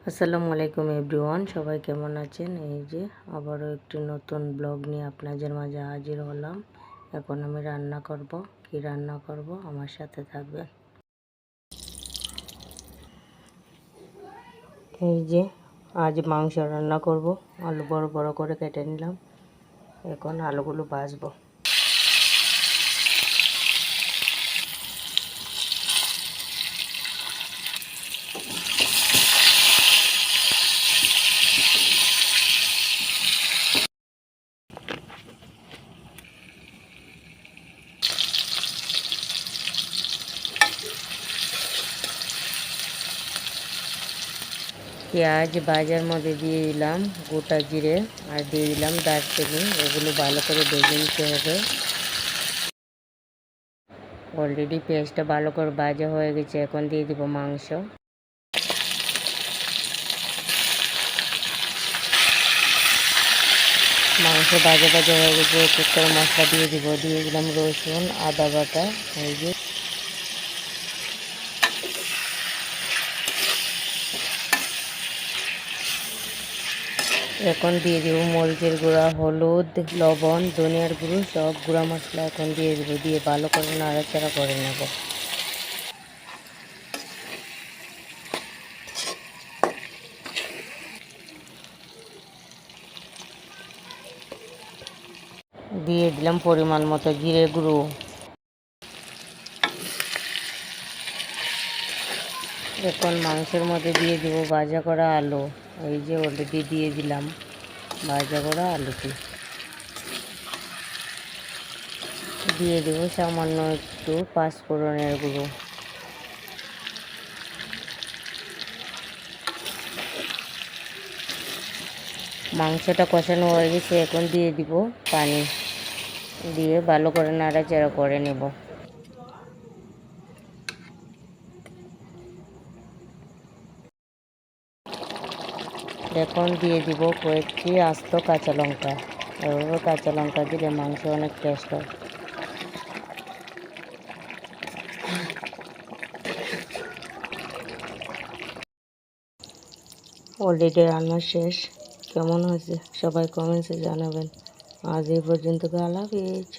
আসসালামু আলাইকুম এভরিওয়ান, সবাই কেমন আছেন? এই যে আবারও একটি নতুন ব্লগ নিয়ে আপনাদের মাঝে হাজির হলাম। এখন আমি রান্না করব। কি রান্না করব আমার সাথে থাকবেন। এই যে আজ মাংস রান্না করব। আলু বড় বড় করে কেটে নিলাম। এখন আলুগুলো ভাজবো। পেঁয়াজ ভাজার মধ্যে দিয়ে দিলাম গোটা জিরে আর দিয়ে দিলাম দারচিনি। এগুলো ভালো করে ভেজে নিতে হবে। অলরেডি পেঁয়াজটা ভালো করে ভাজা হয়ে গেছে। এখন দিয়ে দিব মাংস। মাংস ভাজা ভাজা হয়ে গেছে। কুকার মশলা দিয়ে দিলাম রসুন আদা বাটা। এই যে এখন দিয়ে দিব মরিচের গুঁড়া, হলুদ, লবণ, ধনিয়ার গুঁড়ো, সব গুঁড়া মশলা এখন দিয়ে দিব। দিয়ে ভালো করে নাড়াচাড়া করে নেব। দিয়ে দিলাম পরিমাণ মতো জিরে গুঁড়ো। এখন মাংসের মধ্যে দিয়ে দিব ভাজা করা আলু। এই যে অলরেডি দিয়ে দিলাম ভাজা করা আলুটি। দিয়ে দেব সামান্য একটু পাঁচফোড়নের গুঁড়ো। মাংসটা কষানো হয়ে গেছে। এখন দিয়ে দিব পানি। দিয়ে ভালো করে নাড়াচাড়া করে নেব। এখন দিয়ে দিব কয়েকটি আস্ত কাঁচা লঙ্কা। এভাবে কাঁচা লঙ্কা দিলে মাংস অনেক টেস্ট হয়। অলরেডি রান্না শেষ। কেমন হয়েছে সবাই কমেন্টসে জানাবেন। আজ এই পর্যন্ত। আল্লাহ হাফেজ।